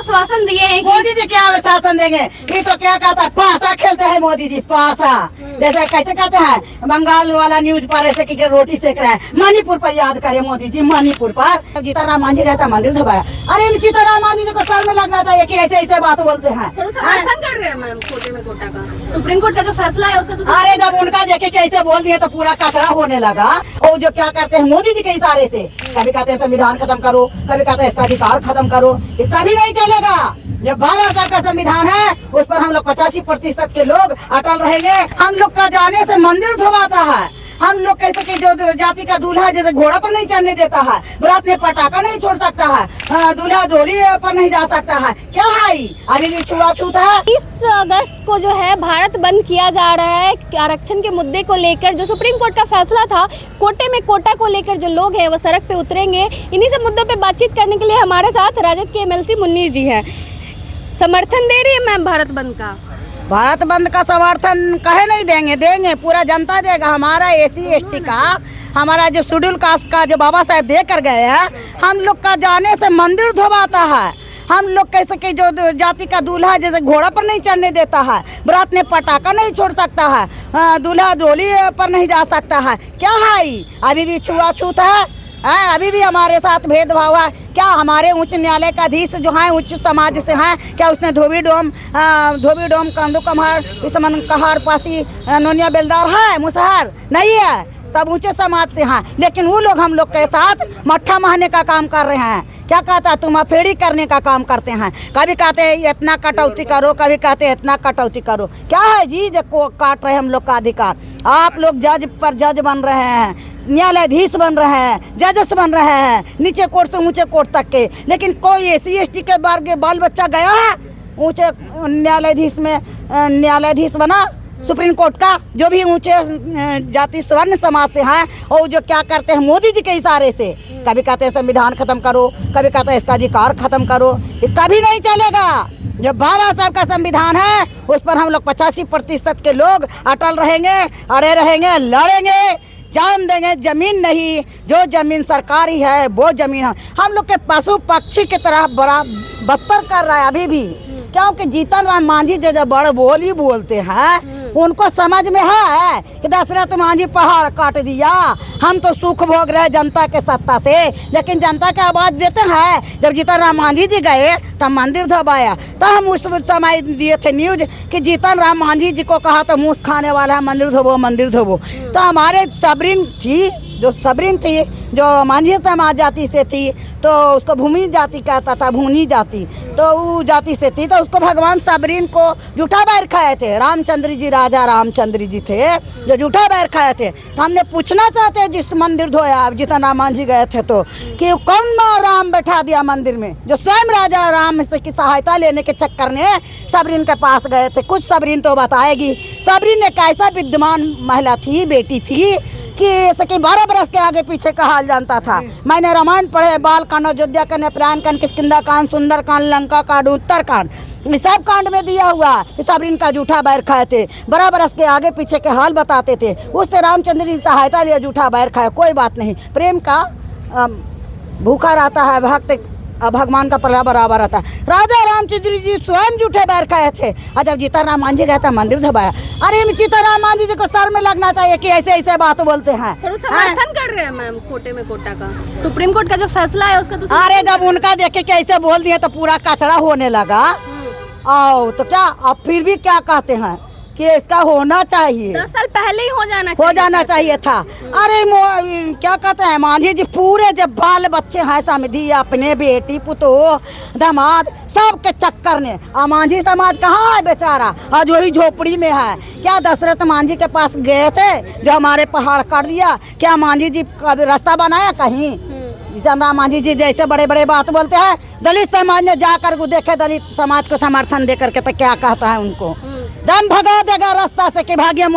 आश्वासन दिए हैं मोदी जी क्या आश्वासन देंगे? ये तो क्या कहता है, पासा खेलते हैं मोदी जी, पासा। जैसे कैसे कहते हैं, बंगाल वाला न्यूज पर ऐसे की रोटी सेक रहे हैं। मणिपुर पर याद करे मोदी जी, मणिपुर पर सीताराम मांझी कहता मंदिर धोबाया। अरे सीताराम मांझी जी को सर में लगना चाहिए कि ऐसे ऐसे बात बोलते हैं। समर्थन कर रहे हैं मैम कोटे में कोटा का, सुप्रीम कोर्ट का जो फैसला है उसका तो। अरे जब उनका देखे कि ऐसे बोल दिए तो पूरा कचरा होने लगा। वो जो क्या करते हैं मोदी जी के इशारे से, कभी कहते हैं संविधान खत्म करो, कभी कहते हैं इसका अधिकार खत्म करो। ये कभी नहीं चलेगा। जब बाबा साहब का संविधान है उस पर हम लोग 85% के लोग अटल रहेंगे। हम लोग का जाने से मंदिर धोवाता है। हम लोग कैसे कि जो जाति का दूल्हा जैसे घोड़ा पर नहीं चढ़ने देता है, बारात में पटाखा नहीं छोड़ सकता है, दूल्हा डोली पर नहीं जा सकता है। क्या है अभी भी छुआछूत है। 30 अगस्त को जो है भारत बंद किया जा रहा है आरक्षण के मुद्दे को लेकर। जो सुप्रीम कोर्ट का फैसला था, कोटे में कोटा को लेकर जो लोग हैं वो सड़क पे उतरेंगे। इन्हीं सब मुद्दों पे बातचीत करने के लिए हमारे साथ राजद के MLC मुन्नीर जी हैं। समर्थन दे रही है मैम भारत बंद का? भारत बंद का समर्थन कहे नहीं देंगे, देंगे, पूरा जनता देगा। हमारा SC ST का, हमारा जो शेड्यूल कास्ट का जो बाबा साहब दे कर गए हैं, हम लोग का जाने से मंदिर धोवाता है। हम लोग कैसे कि जो जाति का दूल्हा जैसे घोड़ा पर नहीं चढ़ने देता है, बारात में पटाखा नहीं छोड़ सकता है, दूल्हा डोली पर नहीं जा सकता है। क्या है अभी भी छुआछूत है? अभी भी हमारे साथ भेदभाव है क्या? हमारे उच्च न्यायालय का अधीश जो है उच्च समाज से हैं क्या? उसने धोबी डोम कंदू कम्हार इसमन कहार पासी नोनिया बेलदार है, मुसहर नहीं है, सब ऊंचे समाज से हैं। लेकिन वो लोग हम लोग के साथ मट्ठा मारने का काम कर रहे हैं। क्या कहता है, तुम अफेड़ी करने का काम करते हैं। कभी कहते हैं इतना कटौती करो, कभी कहते हैं इतना कटौती करो। क्या है जी जो काट रहे हैं हम लोग का अधिकार? आप लोग जज पर जज बन रहे हैं, न्यायाधीश बन रहे हैं, जजेस बन रहे हैं, नीचे कोर्ट से ऊंचे कोर्ट तक के। लेकिन कोई SC ST के बाल बच्चा गया है ऊंचे न्यायाधीश में? न्यायाधीश बना सुप्रीम कोर्ट का, जो भी ऊंचे जाति स्वर्ण समाज से हैं, और जो क्या करते हैं मोदी जी के इशारे से, कभी कहते हैं संविधान खत्म करो, कभी कहते हैं इसका अधिकार खत्म करो। ये कभी नहीं चलेगा। जो बाबा साहब का संविधान है उस पर हम लोग 85% के लोग अटल रहेंगे, अड़े रहेंगे, लड़ेंगे, जान देंगे। जमीन नहीं, जो जमीन सरकारी है वो जमीन हम लोग के पशु पक्षी की तरह बड़ा बदतर कर रहा है अभी भी। क्योंकि जीतन राम मांझी जो बड़ बोली बोलते हैं, उनको समझ में है कि दशरथ मांझी पहाड़ काट दिया, हम तो सुख भोग रहे जनता के सत्ता से। लेकिन जनता के आवाज देते हैं। जब जीतन राम मांझी जी गए तब मंदिर धोबाया, तो हम उस समय दिए थे न्यूज कि जीतन राम मांझी जी को कहा तो मूस खाने वाला है, मंदिर धोबो मंदिर धोबो। तो हमारे सबरीन थी, जो सबरीन थी, जो मांझी समाज जाति से थी, तो उसको भूमि जाति कहता था, भूनी जाति, तो वो जाति से थी। तो उसको भगवान सबरीन को जूठा बैर खाए थे। रामचंद्र जी, राजा रामचंद्र जी थे जो जूठा बैर खाए थे। तो हमने पूछना चाहते जिस मंदिर धोया जितना राम मांझी गए थे, तो कि कौन राम बैठा दिया मंदिर में? जो स्वयं राजा राम से की सहायता लेने के चक्कर में सबरीन के पास गए थे। कुछ सबरीन तो बताएगी। सबरीन एक ऐसा विद्यमान महिला थी, बेटी थी कि सके 12 बरस के आगे पीछे का हाल जानता था। मैंने रामायण पढ़े, बाल कांड, अयोध्या कांड, प्राण कांड, किष्किंधा कांड, सुंदर कांड, लंका कांड, उत्तर कांड, सब कांड में दिया हुआ कि सबरीन का जूठा बैर खाए थे। 12 बरस के आगे पीछे के हाल बताते थे। उससे रामचंद्र जी सहायता लिया, जूठा बैर खाया, कोई बात नहीं। प्रेम का भूखा रहता है भक्त, भगवान का प्रला बराबर रहता है। राजा रामचंद्र जी स्वयं जूठे बैर खाए थे। और जब जीताराम मांझी गया था मंदिर धोबाया। अरे जीताराम मांझी जी को सर में लगना चाहिए कि ऐसे ऐसे बात बोलते हैं। समर्थन कर रहे हैं मैम कोटे में कोटा का, सुप्रीम कोर्ट का जो फैसला है उसका तो। अरे जब उनका देखे कि ऐसे बोल दिए तो पूरा कचरा होने लगा। आओ तो क्या अब फिर भी क्या कहते हैं कि इसका होना चाहिए। 10 साल पहले ही हो जाना चाहिए था। अरे क्या कहते हैं मांझी जी पूरे जब बाल बच्चे हैं, समधी, अपने बेटी, पुतोह, दामाद, सब के चक्कर में मांझी समाज कहाँ है बेचारा? आज वही झोपड़ी में है। क्या दशरथ मांझी के पास गए थे जो हमारे पहाड़ काट दिया? क्या मांझी जी कभी रास्ता बनाया कहीं? राम मांझी जी जैसे बड़े बड़े बात बोलते हैं, दलित समाज ने जाकर को देखे, दलित समाज को समर्थन दे करके तो क्या कहता है उनको? दम भगा देगा रास्ता से कि भाग्य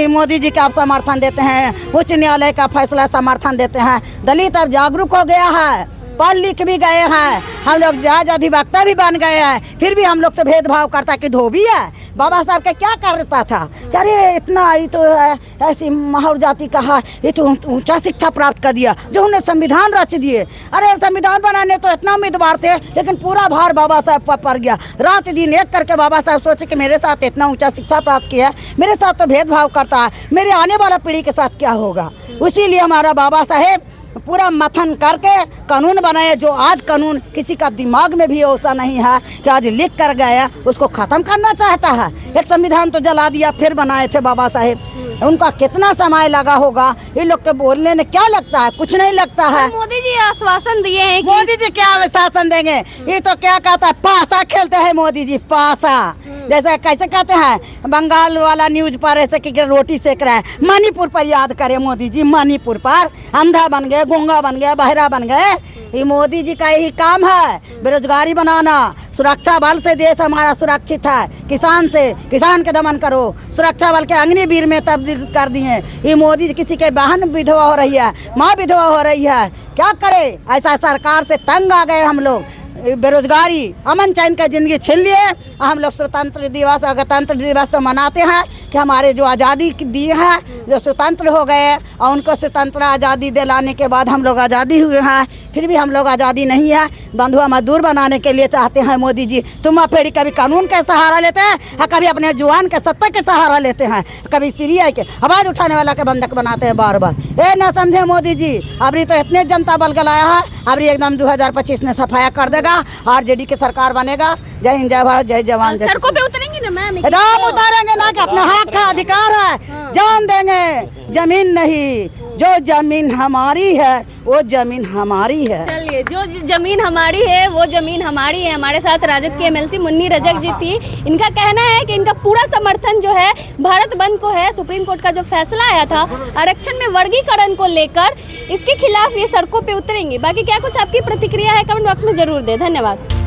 मोदी जी का आप समर्थन देते हैं, उच्च न्यायालय का फैसला समर्थन देते हैं। दलित अब जागरूक हो गया है, पढ़ लिख भी गए हैं, हम लोग जज अधिवक्ता भी बन गए हैं। फिर भी हम लोग से भेदभाव करता कि धोबी है, बाबा साहब का क्या करता था? अरे इतना ही तो ऐसी महार जाति का है, ये तो ऊंचा शिक्षा प्राप्त कर दिया जो उन्हें संविधान रच दिए। अरे संविधान बनाने तो इतना उम्मीदवार थे, लेकिन पूरा भार बाबा साहब पर पड़ गया। रात दिन एक करके बाबा साहब सोचे कि मेरे साथ इतना ऊंचा शिक्षा प्राप्त किया है, मेरे साथ तो भेदभाव करता है, मेरे आने वाला पीढ़ी के साथ क्या होगा? इसीलिए हमारा बाबा साहेब पूरा मथन करके कानून बनाए, जो आज कानून किसी का दिमाग में भी ऐसा नहीं है कि आज लिख कर गया उसको ख़त्म करना चाहता है। एक संविधान तो जला दिया, फिर बनाए थे बाबा साहेब। उनका कितना समय लगा होगा, ये लोग के बोलने में क्या लगता है? कुछ नहीं लगता है। मोदी जी आश्वासन दिए हैं कि मोदी जी क्या आश्वासन देंगे? ये तो क्या कहता है, पासा खेलते हैं मोदी जी, पासा। जैसे कैसे कहते हैं, बंगाल वाला न्यूज पर ऐसे कि रोटी सेक रहा है। मणिपुर पर याद करें मोदी जी, मणिपुर पर अंधा बन गए, गूंगा बन गए, बहरा बन गए। ये मोदी जी का यही काम है, बेरोजगारी बनाना। सुरक्षा बल से देश हमारा सुरक्षित है, किसान के दमन करो। सुरक्षा बल के अग्निवीर में तब्दील कर दिए। ये मोदी जी, किसी के बहन विधवा हो रही है, माँ विधवा हो रही है, क्या करे? ऐसा सरकार से तंग आ गए हम लोग। बेरोजगारी, अमन चैन का जिंदगी छीन लिए। हम लोग स्वतंत्र दिवस, गणतंत्र दिवस तो मनाते हैं कि हमारे जो आज़ादी दी है, जो स्वतंत्र हो गए और उनको स्वतंत्र आज़ादी दिलाने के बाद हम लोग आज़ादी हुए हैं, फिर भी हम लोग आज़ादी नहीं है। बंधुआ मजदूर बनाने के लिए चाहते हैं मोदी जी। तुम फेरी कभी कानून का सहारा लेते हैं और कभी अपने जुबान के सत्ता के सहारा लेते हैं, कभी सीबीआई के आवाज़ उठाने वाला के बंधक बनाते हैं बार बार। ये ना समझे मोदी जी, अभी तो इतने जनता बल गलाया है, अभी एकदम 2025 में सफाया कर देगा, आरजेडी की सरकार बनेगा। जय हिंद, जय भारत, जय जवान, जय सड़कों पे उतरेंगे ना मैम? एकदम उतारेंगे ना, कि अपने हक का अधिकार है, जान देंगे। जमीन नहीं, जो जमीन हमारी है वो जमीन हमारी है। चलिए, जो जमीन हमारी है वो जमीन हमारी है। हमारे साथ राजद के एमएलसी मुन्नी रजक जी थी। इनका कहना है कि इनका पूरा समर्थन जो है भारत बंद को है। सुप्रीम कोर्ट का जो फैसला आया था आरक्षण में वर्गीकरण को लेकर, इसके खिलाफ ये सड़कों पे उतरेंगे। बाकी क्या कुछ आपकी प्रतिक्रिया है, कमेंट बॉक्स में जरूर दें। धन्यवाद।